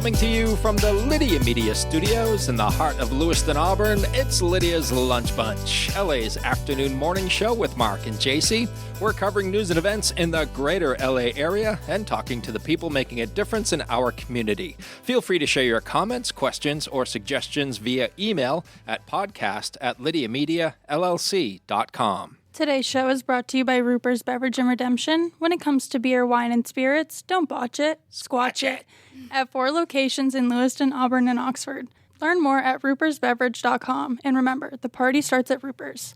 Coming to you from the Lydia Media Studios in the heart of Lewiston-Auburn, it's Lydia's Lunch Bunch, LA's afternoon morning show with Mark and Jacey. We're covering news and events in the greater LA area and talking to the people making a difference in our community. Feel free to share your comments, questions, or suggestions via email at podcast@lydiamediallc.com. Today's show is brought to you by Ruper's Beverage and Redemption. When it comes to beer, wine, and spirits, don't botch it, squatch it. At 4 locations in Lewiston, Auburn, and Oxford. Learn more at rupersbeverage.com. And remember, the party starts at Ruper's.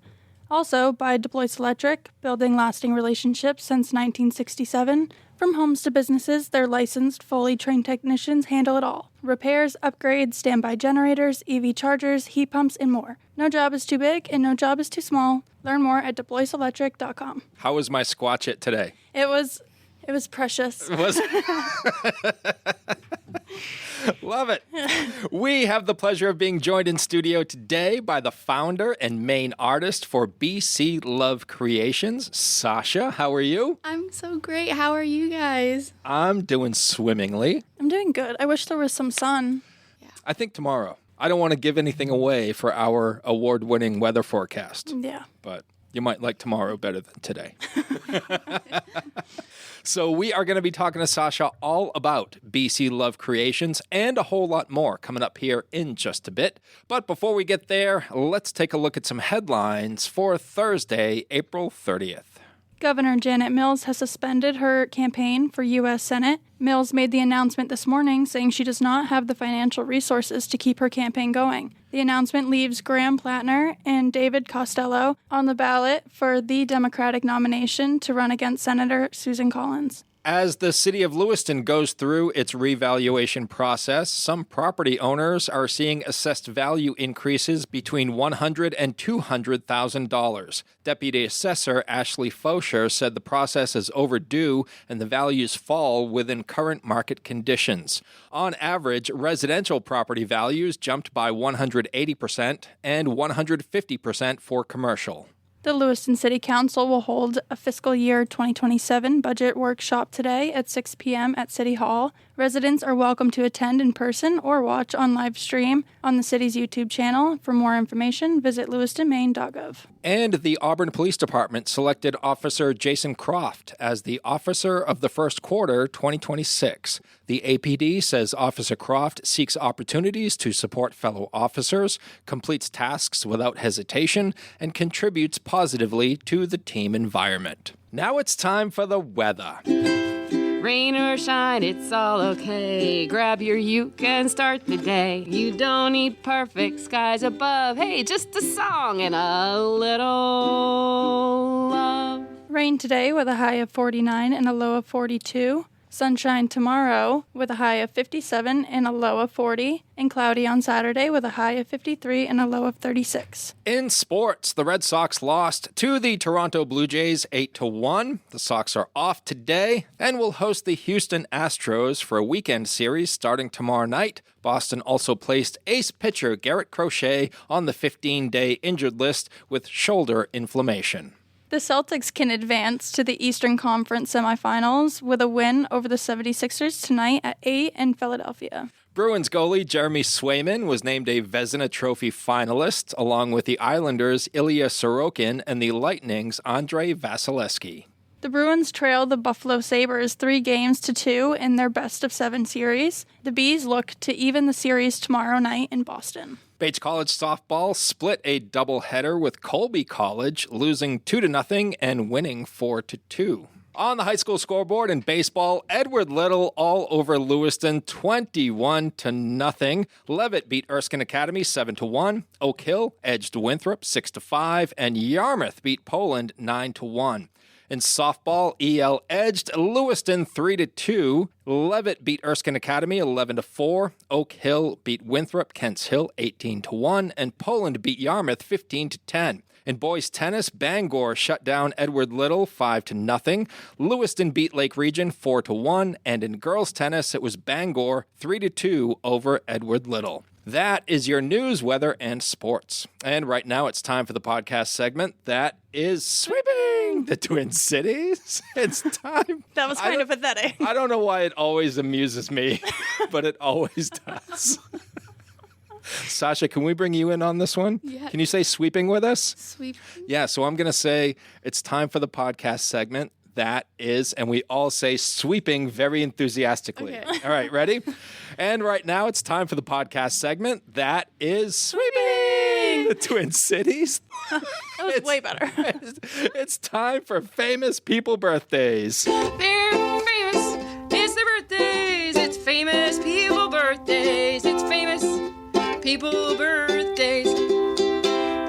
Also, by DeBlois Electric, building lasting relationships since 1967. From homes to businesses, their licensed, fully trained technicians handle it all. Repairs, upgrades, standby generators, EV chargers, heat pumps, and more. No job is too big and no job is too small. Learn more at DeBloiseElectric.com. How was my squatch it today? It was precious. Was Love it. We have the pleasure of being joined in studio today by the founder and main artist for BC Love Creations, Sasha. How are you? I'm so great. How are you guys? I'm doing swimmingly. I'm doing good. I wish there was some sun. Yeah. I think tomorrow. I don't want to give anything away for our award-winning weather forecast. Yeah. But you might like tomorrow better than today. So we are going to be talking to Sasha all about BC Love Creations and a whole lot more coming up here in just a bit. But before we get there, let's take a look at some headlines for Thursday, April 30th. Governor Janet Mills has suspended her campaign for U.S. Senate. Mills made the announcement this morning saying she does not have the financial resources to keep her campaign going. The announcement leaves Graham Plattner and David Costello on the ballot for the Democratic nomination to run against Senator Susan Collins. As the city of Lewiston goes through its revaluation process, some property owners are seeing assessed value increases between $100,000 and $200,000. Deputy Assessor Ashley Fosher said the process is overdue and the values fall within current market conditions. On average, residential property values jumped by 180% and 150% for commercial. The Lewiston City Council will hold a fiscal year 2027 budget workshop today at 6 p.m. at City Hall. Residents are welcome to attend in person or watch on live stream on the city's YouTube channel. For more information, visit lewistonmaine.gov. And the Auburn Police Department selected Officer Jason Croft as the Officer of the First Quarter 2026. The APD says Officer Croft seeks opportunities to support fellow officers, completes tasks without hesitation, and contributes positively to the team environment. Now it's time for the weather. Rain or shine, it's all okay. Grab your uke and start the day. You don't need perfect skies above. Hey, just a song and a little love. Rain today with a high of 49 and a low of 42. Sunshine tomorrow with a high of 57 and a low of 40. And cloudy on Saturday with a high of 53 and a low of 36. In sports, the Red Sox lost to the Toronto Blue Jays 8-1. The Sox are off today and will host the Houston Astros for a weekend series starting tomorrow night. Boston also placed ace pitcher Garrett Crochet on the 15-day injured list with shoulder inflammation. The Celtics can advance to the Eastern Conference semifinals with a win over the 76ers tonight at 8 in Philadelphia. Bruins goalie Jeremy Swayman was named a Vezina Trophy finalist, along with the Islanders' Ilya Sorokin and the Lightning's Andrei Vasilevsky. The Bruins trailed the Buffalo Sabres 3-2 in their best-of-7 series. The Bees look to even the series tomorrow night in Boston. Bates College softball split a doubleheader with Colby College, losing 2-0 and winning 4-2. On the high school scoreboard in baseball, Edward Little all over Lewiston 21-0. Levitt beat Erskine Academy 7-1. Oak Hill edged Winthrop 6-5, and Yarmouth beat Poland 9-1. In softball, EL edged Lewiston 3-2. Levitt beat Erskine Academy 11-4. Oak Hill beat Winthrop Kents Hill 18-1, and Poland beat Yarmouth 15-10. In boys tennis, Bangor shut down Edward Little 5-0. Lewiston beat Lake Region 4-1, and in girls tennis, it was Bangor 3-2 over Edward Little. That is your news, weather, and sports. And right now it's time for the podcast segment that is sweeping the Twin Cities. It's time. That was kind of pathetic. I don't know why it always amuses me, but it always does. Sasha, can we bring you in on this one? Yeah. Can you say sweeping with us? Sweep. Yeah, so I'm going to say it's time for the podcast segment. That is, and we all say sweeping very enthusiastically. Okay. All right, ready? And right now it's time for the podcast segment. That is sweeping the Twin Cities. That was way better. It's time for famous people birthdays. They're famous. It's their birthdays. It's famous people birthdays. It's famous people birthdays.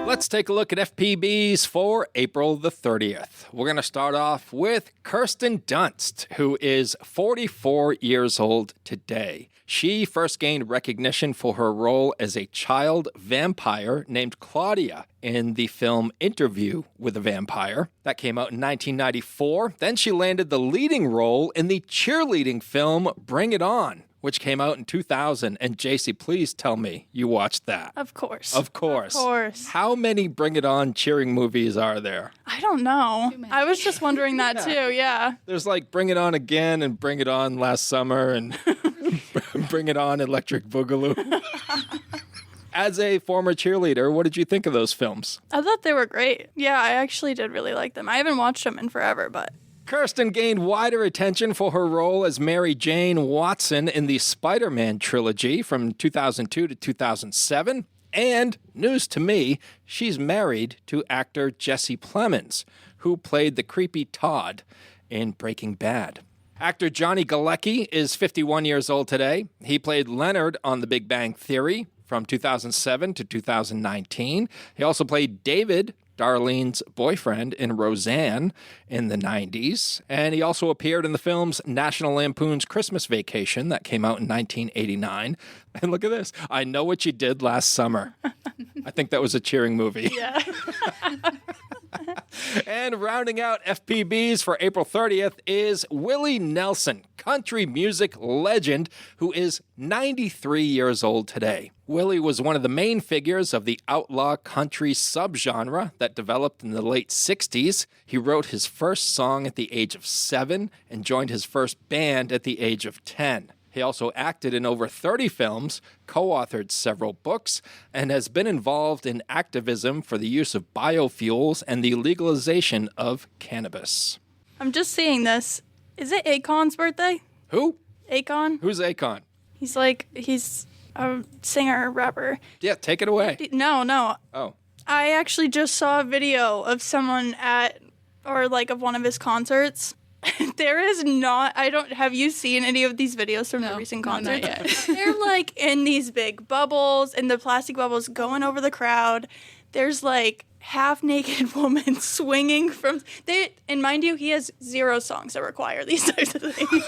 Let's take a look at FPBs for April the 30th. We're going to start off with Kirsten Dunst, who is 44 years old today. She first gained recognition for her role as a child vampire named Claudia in the film Interview with a Vampire. That came out in 1994. Then she landed the leading role in the cheerleading film Bring It On, which came out in 2000. And Jacey, please tell me you watched that. Of course. Of course. Of course. How many Bring It On cheering movies are there? I don't know. Too many. I was just wondering that too, yeah. There's like Bring It On Again and Bring It On Last Summer and Bring It On Electric Boogaloo. As a former cheerleader, what did you think of those films? I thought they were great. Yeah, I actually did really like them. I haven't watched them in forever, but Kirsten gained wider attention for her role as Mary Jane Watson in the Spider-Man trilogy from 2002 to 2007. And, news to me, she's married to actor Jesse Plemons, who played the creepy Todd in Breaking Bad. Actor Johnny Galecki is 51 years old today. He played Leonard on The Big Bang Theory from 2007 to 2019. He also played David, Darlene's boyfriend, in Roseanne in the 90s. And he also appeared in the films National Lampoon's Christmas Vacation that came out in 1989. And look at this. I Know What You Did Last Summer. I think that was a cheering movie. yeah. And rounding out FPBs for April 30th is Willie Nelson, country music legend who is 93 years old today. Willie was one of the main figures of the outlaw country subgenre that developed in the late 60s. He wrote his first song at the age of 7 and joined his first band at the age of 10. He also acted in over 30 films, co-authored several books, and has been involved in activism for the use of biofuels and the legalization of cannabis. I'm just seeing this. Is it Akon's birthday? Who? Akon? Who's Akon? He's a singer, rapper. Yeah, take it away. No. Oh. I actually just saw a video of someone of one of his concerts. There is not, have you seen any of these videos from the recent concerts? Not yet. They're like in these big bubbles, in the plastic bubbles going over the crowd. There's like half-naked woman swinging and mind you, he has 0 songs that require these types of things.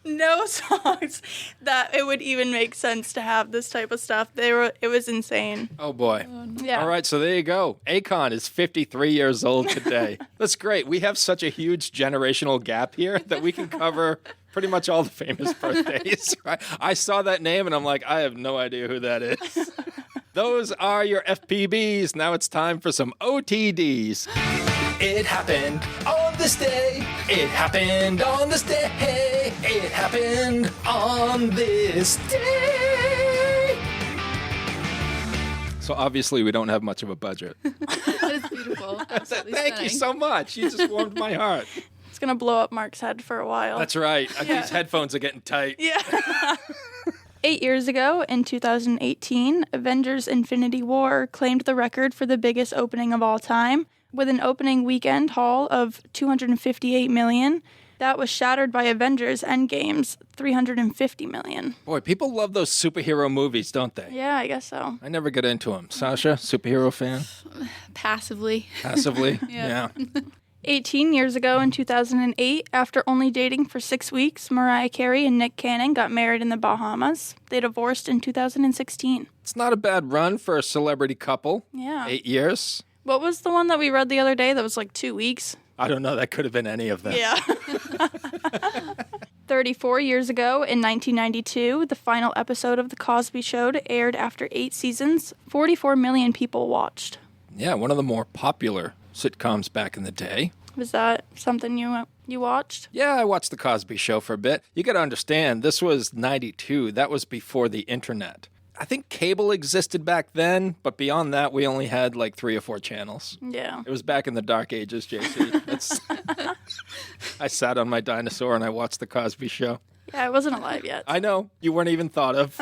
No songs that it would even make sense to have this type of stuff. It was insane. Oh, boy. Yeah. All right, so there you go. Akon is 53 years old today. That's great. We have such a huge generational gap here that we can cover pretty much all the famous birthdays. Right? I saw that name and I'm like, I have no idea who that is. Those are your FPBs. Now it's time for some OTDs. It happened on this day. It happened on this day. It happened on this day. So obviously we don't have much of a budget. That is beautiful. Absolutely Thank you stunning. so much. You just warmed my heart. It's going to blow up Mark's head for a while. That's right. These headphones are getting tight. Yeah. 8 years ago, in 2018, Avengers Infinity War claimed the record for the biggest opening of all time, with an opening weekend haul of $258 million. That was shattered by Avengers Endgame's $350 million. Boy, people love those superhero movies, don't they? Yeah, I guess so. I never get into them. Sasha, superhero fan? Passively. Passively? Yeah. 18 years ago in 2008, after only dating for 6 weeks, Mariah Carey and Nick Cannon got married in the Bahamas. They divorced in 2016. It's not a bad run for a celebrity couple. Yeah. 8 years. What was the one that we read the other day that was like 2 weeks? I don't know. That could have been any of them. Yeah. 34 years ago, in 1992, the final episode of The Cosby Show aired after 8 seasons. 44 million people watched. Yeah, one of the more popular sitcoms back in the day. Was that something you watched? Yeah, I watched The Cosby Show for a bit. You got to understand, this was 92. That was before the internet. I think cable existed back then, but beyond that, we only had like 3 or 4 channels. Yeah. It was back in the dark ages, JC. I sat on my dinosaur and I watched The Cosby Show. Yeah, I wasn't alive yet. I know. You weren't even thought of.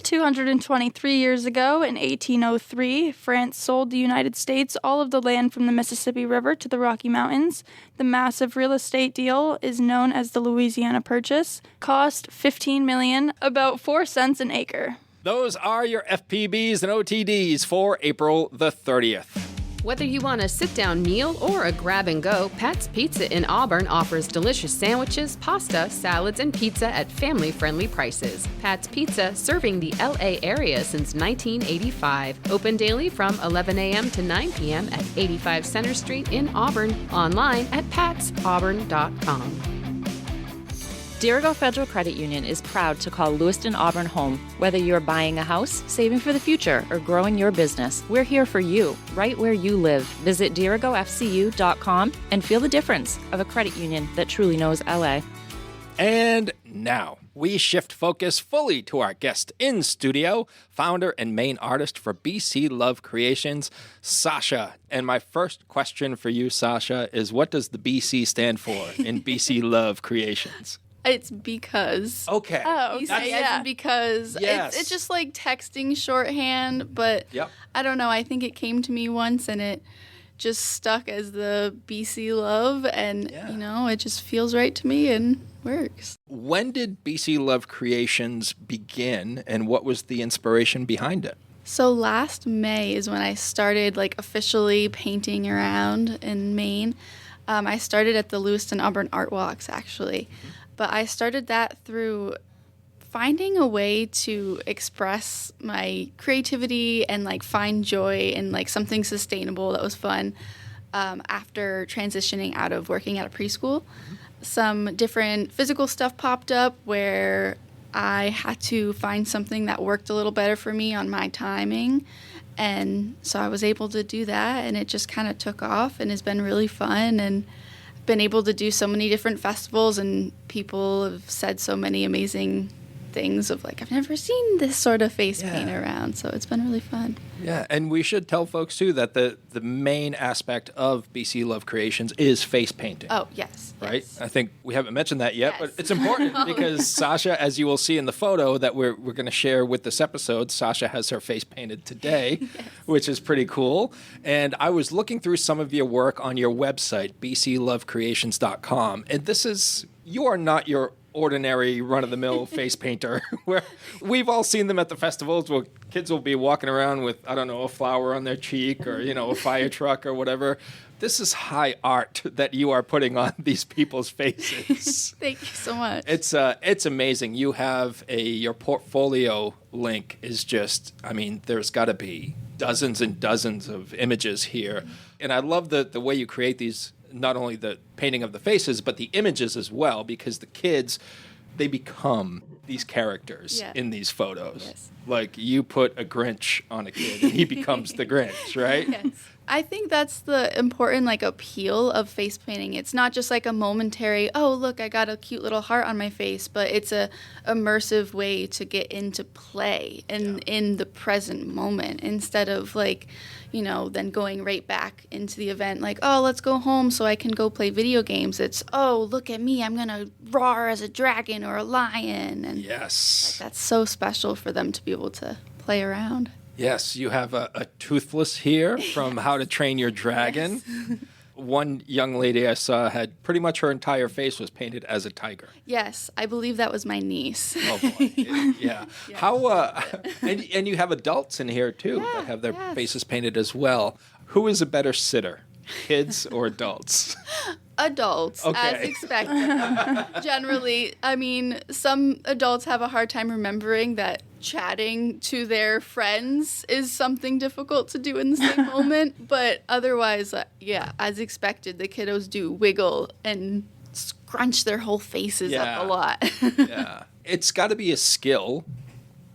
223 years ago, in 1803, France sold the United States all of the land from the Mississippi River to the Rocky Mountains. The massive real estate deal is known as the Louisiana Purchase. Cost $15 million, about 4 cents an acre. Those are your FPBs and OTDs for April the 30th. Whether you want a sit-down meal or a grab-and-go, Pat's Pizza in Auburn offers delicious sandwiches, pasta, salads, and pizza at family-friendly prices. Pat's Pizza, serving the LA area since 1985. Open daily from 11 a.m. to 9 p.m. at 85 Center Street in Auburn. Online at patsauburn.com. Dirigo Federal Credit Union is proud to call Lewiston-Auburn home. Whether you're buying a house, saving for the future, or growing your business, we're here for you, right where you live. Visit dirigofcu.com and feel the difference of a credit union that truly knows LA. And now, we shift focus fully to our guest in studio, founder and main artist for BC Love Creations, Sasha. And my first question for you, Sasha, is what does the BC stand for in BC Love Creations? It's because. Okay. Oh, BC okay, as yeah. in because. Yes. It's just like texting shorthand, but Yep. I don't know. I think it came to me once and it just stuck as the BC Love, and it just feels right to me and works. When did BC Love Creations begin, and what was the inspiration behind it? So last May is when I started officially painting around in Maine. I started at the Lewiston-Auburn ArtWalks, actually. But I started that through finding a way to express my creativity and find joy in something sustainable that was fun after transitioning out of working at a preschool. Some different physical stuff popped up where I had to find something that worked a little better for me on my timing. And so I was able to do that, and it just kind of took off and has been really fun, and been able to do so many different festivals, and people have said so many amazing things of I've never seen this sort of face paint around, so it's been really fun. Yeah, and we should tell folks too that the main aspect of BC Love Creations is face painting. Oh, yes. Right? Yes. I think we haven't mentioned that yet, Yes. but it's important because Sasha, as you will see in the photo that we're going to share with this episode, Sasha has her face painted today, which is pretty cool. And I was looking through some of your work on your website, bclovecreations.com, and you are not your ordinary run-of-the-mill face painter. Where we've all seen them at the festivals where kids will be walking around with, I don't know, a flower on their cheek or, a fire truck or whatever. This is high art that you are putting on these people's faces. Thank you so much. It's amazing. You have your portfolio link is just, there's got to be dozens and dozens of images here. And I love the way you create these, not only the painting of the faces, but the images as well, because the kids, they become these characters in these photos. Yes. Like you put a Grinch on a kid and he becomes the Grinch, right? Yes. I think that's the important appeal of face painting. It's not just a momentary, oh look, I got a cute little heart on my face, but it's a immersive way to get into play and in the present moment, instead of then going right back into the event oh, let's go home so I can go play video games. It's, oh, look at me, I'm gonna roar as a dragon or a lion, and Yes. that's so special for them to be able to play around. Yes, you have a Toothless here from How to Train Your Dragon. Yes. One young lady I saw had pretty much her entire face was painted as a tiger. Yes, I believe that was my niece. Oh boy, yeah. How and you have adults in here too that have their faces painted as well. Who is a better sitter, kids or adults? Adults, Okay. as expected. Generally, some adults have a hard time remembering that chatting to their friends is something difficult to do in the same moment, but otherwise, as expected, the kiddos do wiggle and scrunch their whole faces Yeah. up a lot. Yeah. It's got to be a skill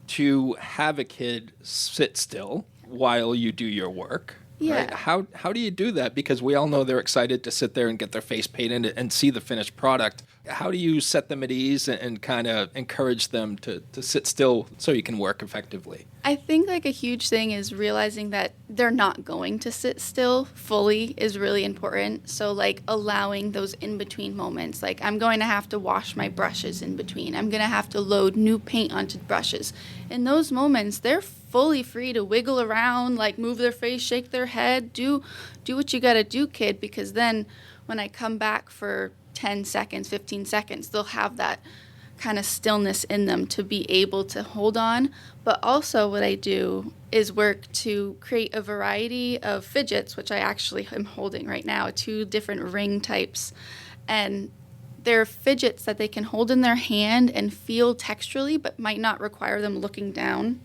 to have a kid sit still while you do your work. Yeah. Right? How do you do that? Because we all know they're excited to sit there and get their face painted and see the finished product. How do you set them at ease and kind of encourage them to sit still so you can work effectively? I think like a huge thing is realizing that they're not going to sit still fully is really important. So like allowing those in-between moments, like I'm going to have to wash my brushes in between. I'm going to have to load new paint onto brushes. In those moments, they're fully free to wiggle around, like move their face, shake their head, do what you got to do, kid, because then when I come back for 10 seconds, 15 seconds, they'll have that kind of stillness in them to be able to hold on. But also what I do is work to create a variety of fidgets, which I actually am holding right now, 2 different ring types. And they're fidgets that they can hold in their hand and feel texturally, but might not require them looking down,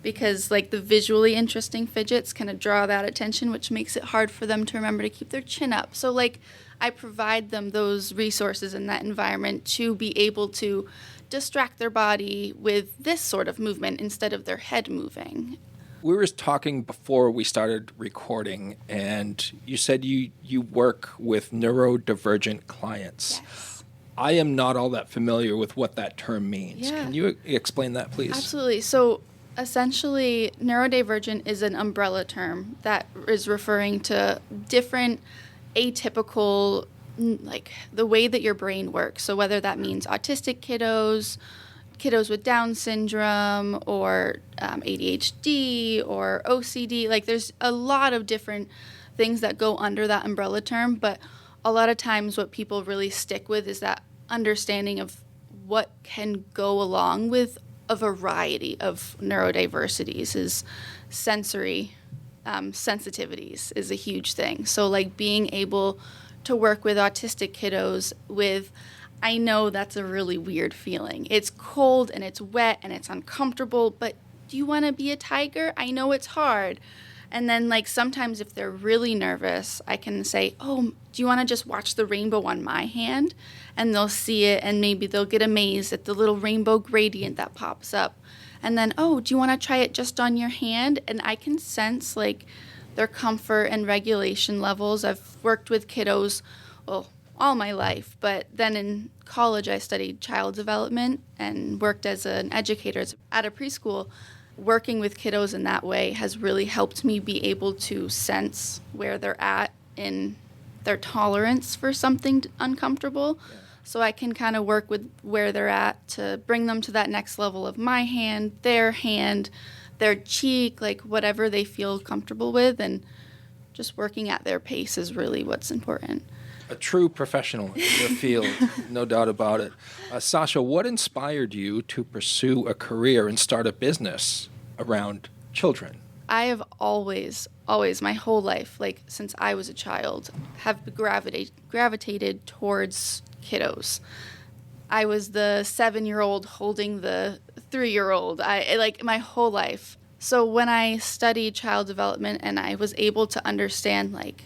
because like the visually interesting fidgets kind of draw that attention, which makes it hard for them to remember to keep their chin up. So like I provide them those resources in that environment to be able to distract their body with this sort of movement instead of their head moving. We were talking before we started recording, and you said you work with neurodivergent clients. Yes. I am not all that familiar with what that term means. Yeah. Can you explain that, please? Absolutely. So essentially, neurodivergent is an umbrella term that is referring to different atypical, like the way that your brain works. So whether that means autistic kiddos with Down syndrome, or ADHD or OCD, like there's a lot of different things that go under that umbrella term. But a lot of times what people really stick with is that understanding of what can go along with a variety of neurodiversities. Is sensory sensitivities is a huge thing. So like being able to work with autistic kiddos with, I know that's a really weird feeling. It's cold and it's wet and it's uncomfortable, but do you want to be a tiger? I know it's hard. And then like sometimes if they're really nervous, I can say, oh, do you want to just watch the rainbow on my hand? And they'll see it, and maybe they'll get amazed at the little rainbow gradient that pops up. And then, oh, do you want to try it just on your hand? And I can sense like their comfort and regulation levels. I've worked with kiddos, well, all my life, but then in college I studied child development and worked as an educator at a preschool. Working with kiddos in that way has really helped me be able to sense where they're at in their tolerance for something uncomfortable. Yeah. So I can kind of work with where they're at to bring them to that next level of my hand, their cheek, like whatever they feel comfortable with, and just working at their pace is really what's important. A true professional in your field, no doubt about it. Sasha, what inspired you to pursue a career and start a business around children? I have always, my whole life, like since I was a child, have gravitated towards kiddos. I was the 7-year-old holding the 3-year-old, like my whole life. So when I studied child development and I was able to understand like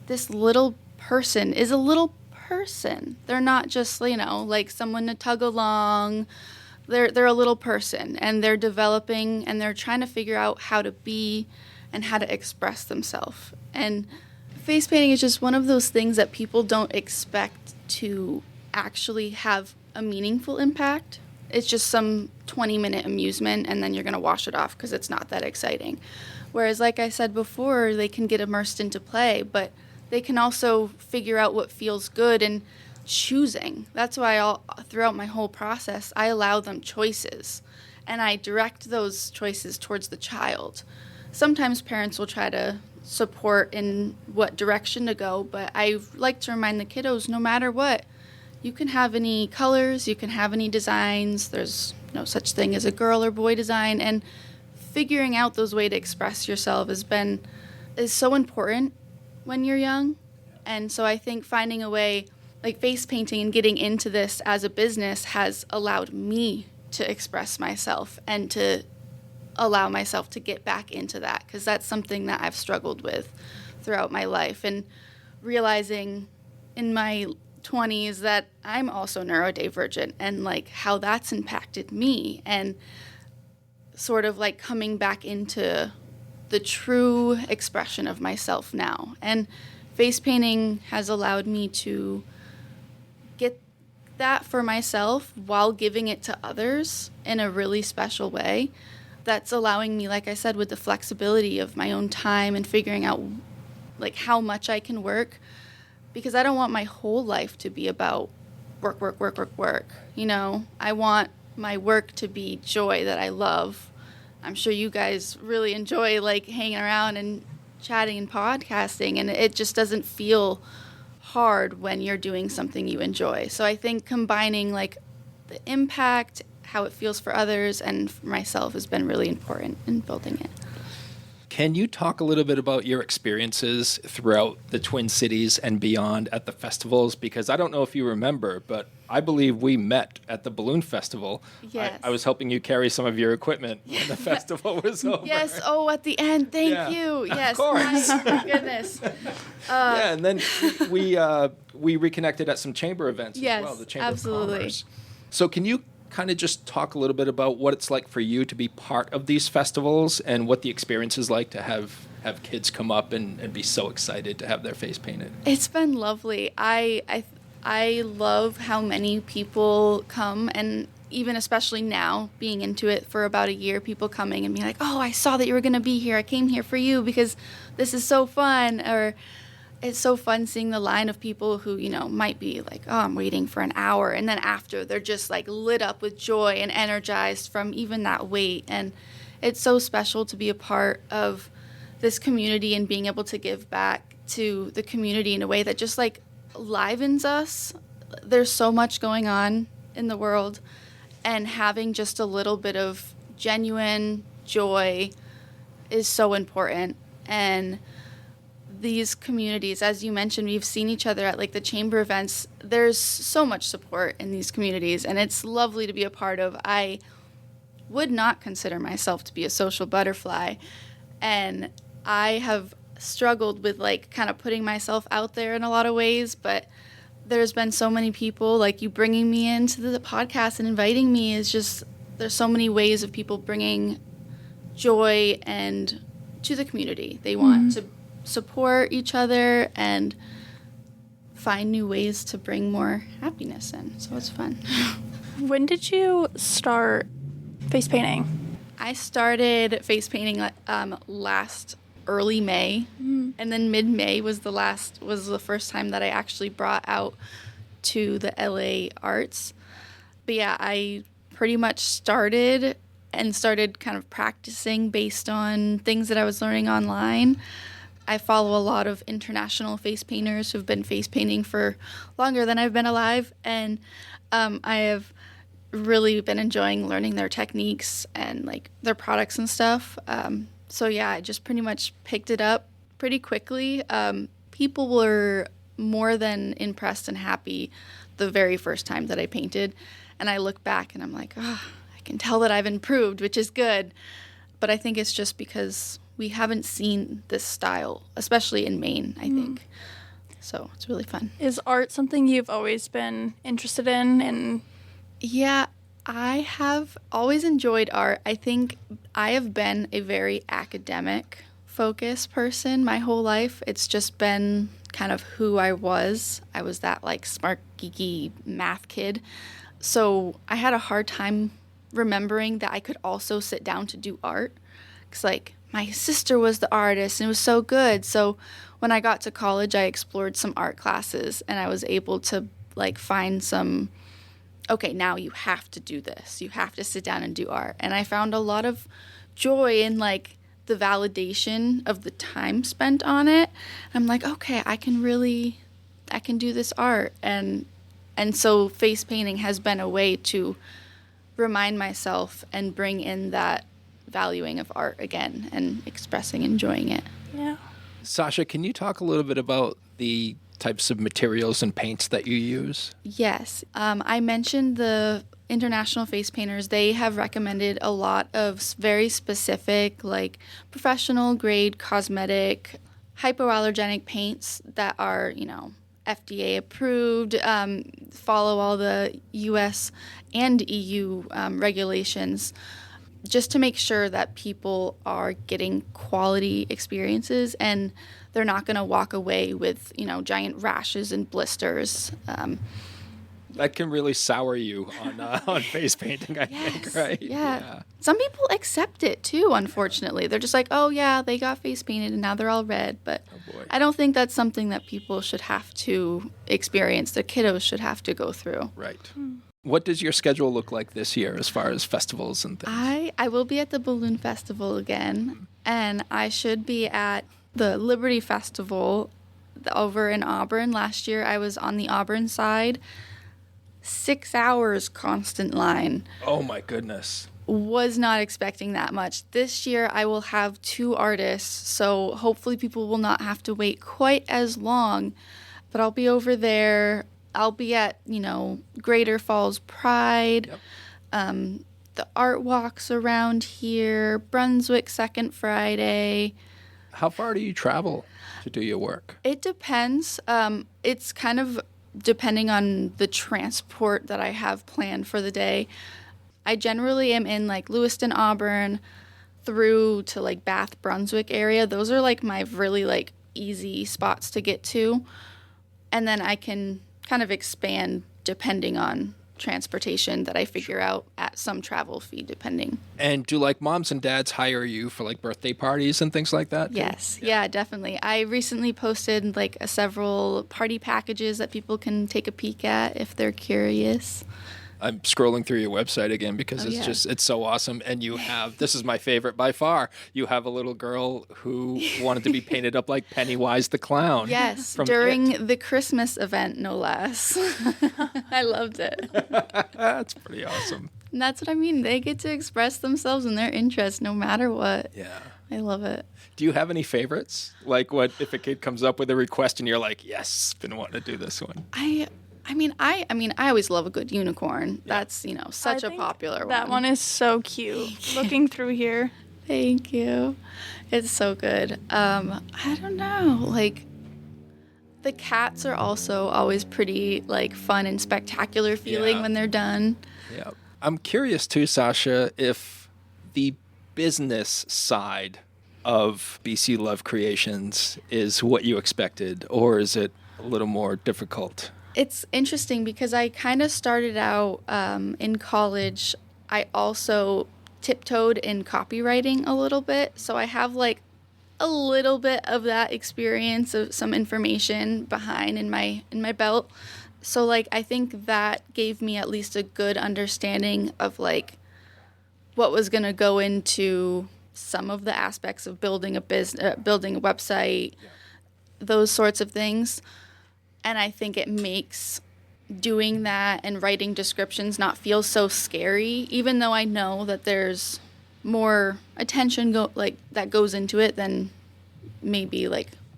this little person is a little person. They're not just, like someone to tug along. They're a little person, and they're developing, and they're trying to figure out how to be and how to express themselves. And face painting is just one of those things that people don't expect to actually have a meaningful impact. It's just some 20-minute amusement, and then you're going to wash it off because it's not that exciting. Whereas, like I said before, they can get immersed into play, but they can also figure out what feels good and choosing. That's why throughout my whole process, I allow them choices, and I direct those choices towards the child. Sometimes parents will try to support in what direction to go, but I like to remind the kiddos, no matter what, you can have any colors, you can have any designs. There's no such thing as a girl or boy design, and figuring out those ways to express yourself is so important when you're young. And so I think finding a way, like face painting and getting into this as a business, has allowed me to express myself and to allow myself to get back into that, because that's something that I've struggled with throughout my life. And realizing in my 20s that I'm also neurodivergent and like how that's impacted me, and sort of like coming back into the true expression of myself now. And face painting has allowed me to get that for myself while giving it to others in a really special way. That's allowing me, like I said, with the flexibility of my own time and figuring out like how much I can work, because I don't want my whole life to be about work, work, work, work, work. You know, I want my work to be joy that I love. I'm sure you guys really enjoy like hanging around and chatting and podcasting, and it just doesn't feel hard when you're doing something you enjoy. So I think combining like the impact, how it feels for others and for myself has been really important in building it. Can you talk a little bit about your experiences throughout the Twin Cities and beyond at the festivals? Because I don't know if you remember, but I believe we met at the Balloon Festival. Yes. I was helping you carry some of your equipment when the festival was over. Yes. Oh, at the end. Thank you. Yes. Of course. My goodness. Yeah, and then we reconnected at some chamber events Yes, as well, the Chamber absolutely. of Commerce. So can you kind of just talk a little bit about what it's like for you to be part of these festivals and what the experience is like to have kids come up and be so excited to have their face painted? It's been lovely. I love how many people come, and even especially now, being into it for about a year, people coming and being like, oh, I saw that you were going to be here. I came here for you because this is so fun. Or it's so fun seeing the line of people who, you know, might be like, oh, I'm waiting for an hour. And then after, they're just like lit up with joy and energized from even that wait. And it's so special to be a part of this community and being able to give back to the community in a way that just like livens us. There's so much going on in the world, and having just a little bit of genuine joy is so important. And these communities, as you mentioned, we've seen each other at like the chamber events. There's so much support in these communities, and it's lovely to be a part of. I would not consider myself to be a social butterfly, and I have struggled with like kind of putting myself out there in a lot of ways, but there's been so many people like you bringing me into the podcast and inviting me is just, there's so many ways of people bringing joy and to the community. They want to support each other and find new ways to bring more happiness in. So it's fun. When did you start face painting? I started face painting last early May, and then mid-May was the first time that I actually brought out to the LA Arts. But yeah, I pretty much started kind of practicing based on things that I was learning online. I follow a lot of international face painters who've been face painting for longer than I've been alive, and I have really been enjoying learning their techniques and like their products and stuff. So yeah, I just pretty much picked it up pretty quickly. People were more than impressed and happy the very first time that I painted, and I look back and I'm like, oh, I can tell that I've improved, which is good. But I think it's just because we haven't seen this style, especially in Maine, I think. So it's really fun. Is art something you've always been interested in? And Yeah, I have always enjoyed art. I think I have been a very academic focused person my whole life. It's just been kind of who I was. I was that like smart, geeky math kid. So I had a hard time remembering that I could also sit down to do art. Because like my sister was the artist and it was so good. So when I got to college, I explored some art classes and I was able to like find some, okay, now you have to do this. You have to sit down and do art. And I found a lot of joy in like the validation of the time spent on it. I'm like, okay, I can do this art. And so face painting has been a way to remind myself and bring in that valuing of art again and expressing, enjoying it. yeah. Sasha, can you talk a little bit about the types of materials and paints that you use? Yes. I mentioned the international face painters. They have recommended a lot of very specific, like professional grade cosmetic, hypoallergenic paints that are, you know, FDA approved, follow all the US and EU regulations, just to make sure that people are getting quality experiences and they're not going to walk away with, giant rashes and blisters. That can really sour you on face painting, I think, right? Yeah. Some people accept it too, unfortunately. They're just like, oh, yeah, they got face painted and now they're all red. But I don't think that's something that people should have to experience. Their kiddos should have to go through. Right. What does your schedule look like this year as far as festivals and things? I will be at the Balloon Festival again, and I should be at the Liberty Festival over in Auburn. Last year I was on the Auburn side. 6 hours constant line. Oh my goodness. Was not expecting that much. This year I will have 2 artists, so hopefully people will not have to wait quite as long. But I'll be over there. I'll be at, Greater Falls Pride, the ArtWalks around here, Brunswick Second Friday. How far do you travel to do your work? It depends. It's kind of depending on the transport that I have planned for the day. I generally am in Lewiston-Auburn through to Bath, Brunswick area. Those are my really easy spots to get to. And then I can kind of expand depending on transportation that I figure out at some travel fee depending. And do moms and dads hire you for birthday parties and things like that? Yes. Yeah, definitely. I recently posted several party packages that people can take a peek at if they're curious. I'm scrolling through your website again because it's so awesome. And you have, this is my favorite by far, you have a little girl who wanted to be painted up like Pennywise the Clown. Yes, during the Christmas event, no less. I loved it. That's pretty awesome. And that's what I mean. They get to express themselves and their interests no matter what. Yeah. I love it. Do you have any favorites? What if a kid comes up with a request and you're like, yes, been wanting to do this one? I always love a good unicorn. That's, such a popular one. That one is so cute. Looking through here. Thank you. It's so good. I don't know. The cats are also always pretty, fun and spectacular feeling when they're done. Yeah. I'm curious, too, Sasha, if the business side of BC Love Creations is what you expected, or is it a little more difficult? It's interesting because I kind of started out in college. I also tiptoed in copywriting a little bit. So I have a little bit of that experience of some information behind in my belt. So I think that gave me at least a good understanding of what was going to go into some of the aspects of building a business, building a website, those sorts of things. And I think it makes doing that and writing descriptions not feel so scary, even though I know that there's more attention that goes into it than maybe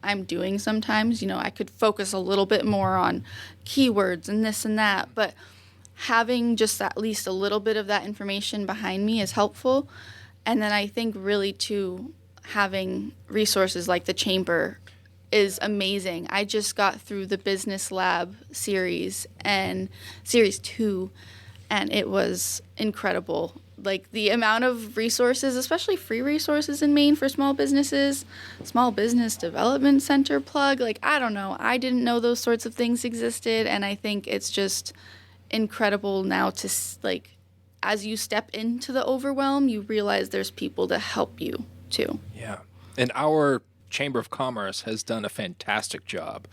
I'm doing sometimes. I could focus a little bit more on keywords and this and that, but having just at least a little bit of that information behind me is helpful. And then I think really too, having resources like the Chamber is amazing. I just got through the Business Lab series and series 2, and it was incredible. The amount of resources, especially free resources in Maine for small businesses, Small Business Development Center plug, I don't know. I didn't know those sorts of things existed, and I think it's just incredible now to, as you step into the overwhelm, you realize there's people to help you too. Yeah. And our Chamber of Commerce has done a fantastic job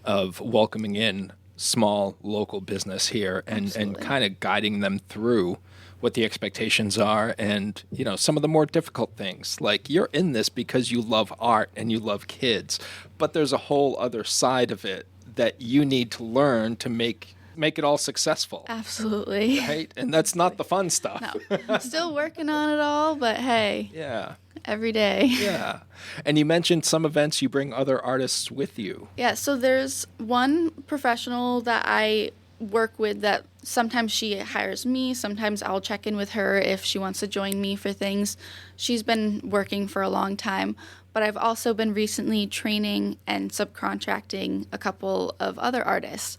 of welcoming in small local business here and kind of guiding them through what the expectations are and, some of the more difficult things. You're in this because you love art and you love kids, but there's a whole other side of it that you need to learn to make it all successful. Absolutely. Right? And that's not the fun stuff. No. I'm still working on it all, but hey. Yeah. Every day. Yeah. And you mentioned some events you bring other artists with you. Yeah, so there's one professional that I work with that sometimes she hires me, sometimes I'll check in with her if she wants to join me for things. She's been working for a long time, but I've also been recently training and subcontracting a couple of other artists.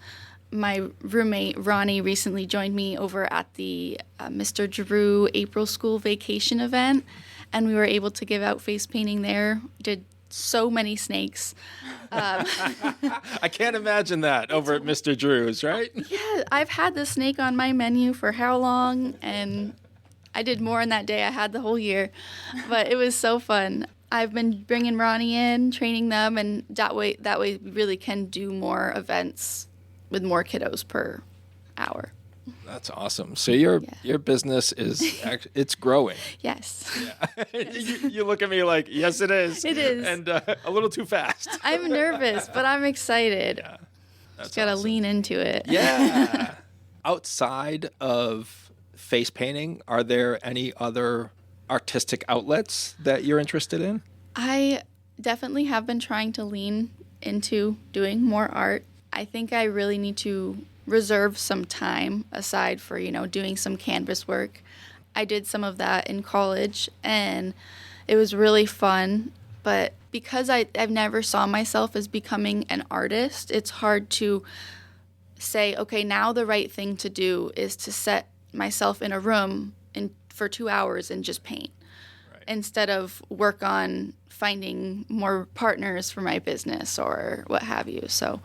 My roommate, Ronnie, recently joined me over at the Mr. Drew April School Vacation event, and we were able to give out face painting there. Did so many snakes. I can't imagine that over at Mr. Drew's, right? Yeah, I've had the snake on my menu for how long, and I did more in that day. I had the whole year, but it was so fun. I've been bringing Ronnie in, training them, and that way we really can do more events with more kiddos per hour. That's awesome. So your business is it's growing. Yes. Yeah. you look at me like, yes, it is. It is. And a little too fast. I'm nervous, but I'm excited. Yeah. That's Just got to awesome. lean into it. Yeah. Outside of face painting, are there any other artistic outlets that you're interested in? I definitely have been trying to lean into doing more art. I think I really need to reserve some time aside for, doing some canvas work. I did some of that in college, and it was really fun. But because I've never saw myself as becoming an artist, it's hard to say, okay, now the right thing to do is to set myself in a room for 2 hours and just paint, instead of work on finding more partners for my business or what have you. So,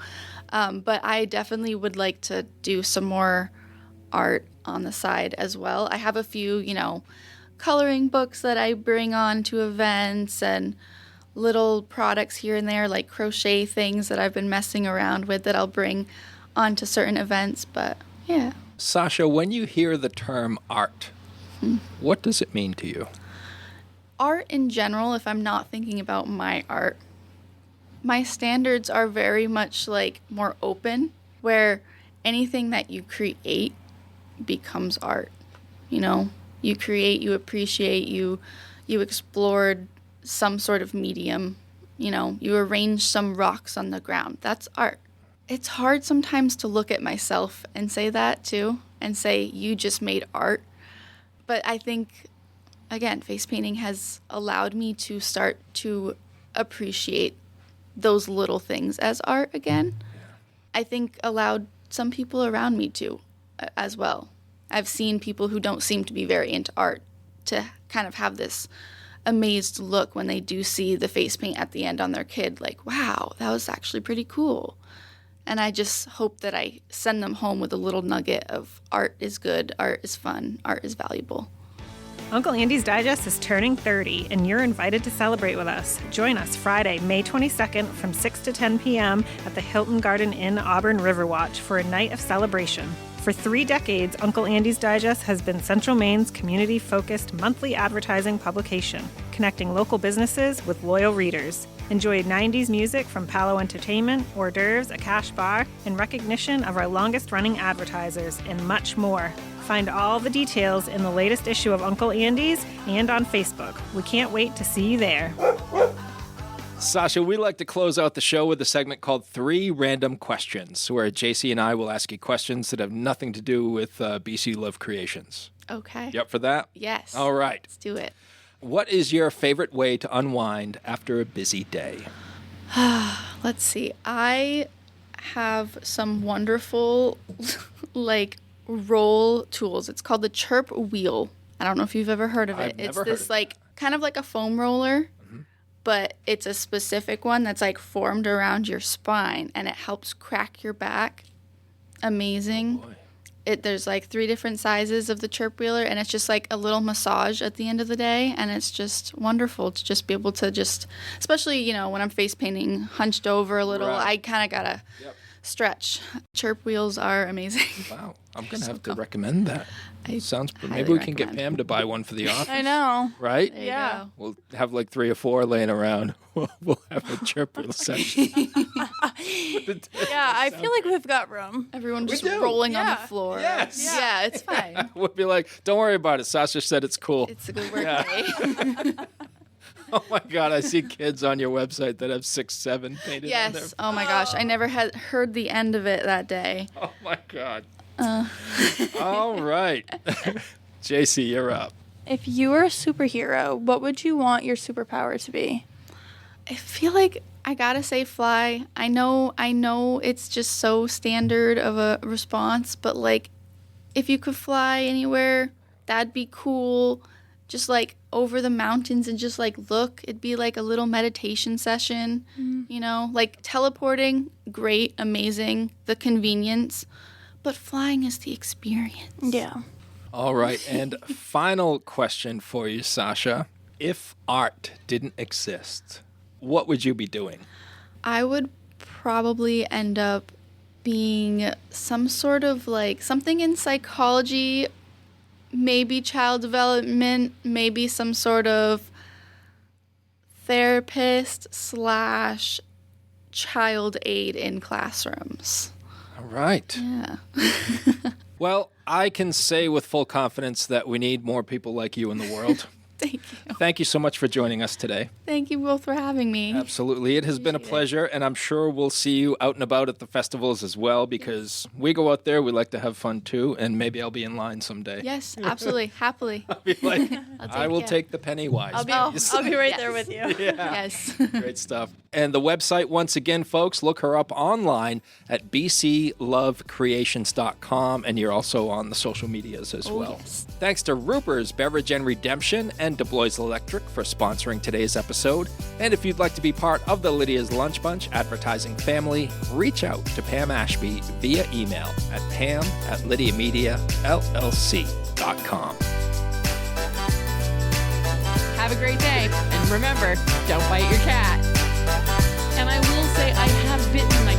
but I definitely would like to do some more art on the side as well. I have a few, coloring books that I bring on to events and little products here and there, like crochet things that I've been messing around with that I'll bring onto certain events. But yeah. Sasha, when you hear the term art, what does it mean to you? Art in general, if I'm not thinking about my art, my standards are very much like more open, where anything that you create becomes art. You create, you appreciate, you explored some sort of medium, you arrange some rocks on the ground. That's art. It's hard sometimes to look at myself and say that too, and say, you just made art. But I think, again, face painting has allowed me to start to appreciate those little things as art again. I think allowed some people around me to as well. I've seen people who don't seem to be very into art to kind of have this amazed look when they do see the face paint at the end on their kid, like, wow, that was actually pretty cool. And I just hope that I send them home with a little nugget of art is good, art is fun, art is valuable. Uncle Andy's Digest is turning 30, and you're invited to celebrate with us. Join us Friday, May 22nd from 6 to 10 p.m. at the Hilton Garden Inn Auburn Riverwatch for a night of celebration. For 3 decades, Uncle Andy's Digest has been Central Maine's community-focused monthly advertising publication, connecting local businesses with loyal readers. Enjoy 90s music from Palo Entertainment, hors d'oeuvres, a cash bar, in recognition of our longest-running advertisers, and much more. Find all the details in the latest issue of Uncle Andy's and on Facebook. We can't wait to see you there. Sasha, we like to close out the show with a segment called 3 Random Questions, where Jacey and I will ask you questions that have nothing to do with BC Love Creations. Okay. You up for that? Yes. All right. Let's do it. What is your favorite way to unwind after a busy day? Let's see. I have some wonderful, roll tools. It's called the Chirp Wheel. I don't know if you've ever heard of it. I've never It's heard this of that. kind of like a foam roller, but it's a specific one that's formed around your spine, and it helps crack your back. Amazing. Boy. There's 3 different sizes of the Chirp Wheeler, and it's just a little massage at the end of the day, and it's just wonderful to just be able to especially, when I'm face painting, hunched over a little, Right. I kind of gotta stretch. Chirp wheels are amazing. Wow. I'm going to have to recommend that. Sounds. highly Maybe we can get recommend. Pam to buy one for the office. I know. Right? There Yeah. you go. We'll have 3 or 4 laying around. We'll have a chirp wheel session. Yeah, I feel like we've got room. Everyone just do. rolling on Yeah. the floor. Yes. Yeah, it's fine. We'll be like, don't worry about it. Sasha said it's cool. It's a good work day. Oh my God, I see kids on your website that have 6, 7 painted on there. Yes. Oh my gosh, I never had heard the end of it that day. Oh my God. All right. JC, you're up. If you were a superhero, what would you want your superpower to be? I feel like I gotta say fly. I know it's just so standard of a response, but like if you could fly anywhere, that'd be cool. Just like over the mountains and just like look, it'd be like a little meditation session, you know, like teleporting, great, amazing, the convenience, but flying is the experience. Yeah. All right. And final question for you, Sasha. If art didn't exist, what would you be doing? I would probably end up being some sort of like something in psychology, maybe child development, maybe some sort of therapist / child aid in classrooms. All right. Yeah. Well, I can say with full confidence that we need more people like you in the world. Thank you. Thank you so much for joining us today. Thank you both for having me. Absolutely. It has been a pleasure, and I'm sure we'll see you out and about at the festivals as well, because we go out there, we like to have fun too, and maybe I'll be in line someday. Yes, absolutely. Happily. I'll be like, I'll I will take take the penny wise. I'll be please. right there with you. Yes. Great stuff. And the website, once again, folks, look her up online at bclovecreations.com, and you're also on the social medias as well. Yes. Thanks to Ruper's Beverage and Redemption and DuBois Electric for sponsoring today's episode. And if you'd like to be part of the Lydia's Lunch Bunch advertising family, reach out to Pam Ashby via email at pam@lydiamediallc.com. Have a great day. And remember, don't bite your cat. And I will say I have bitten my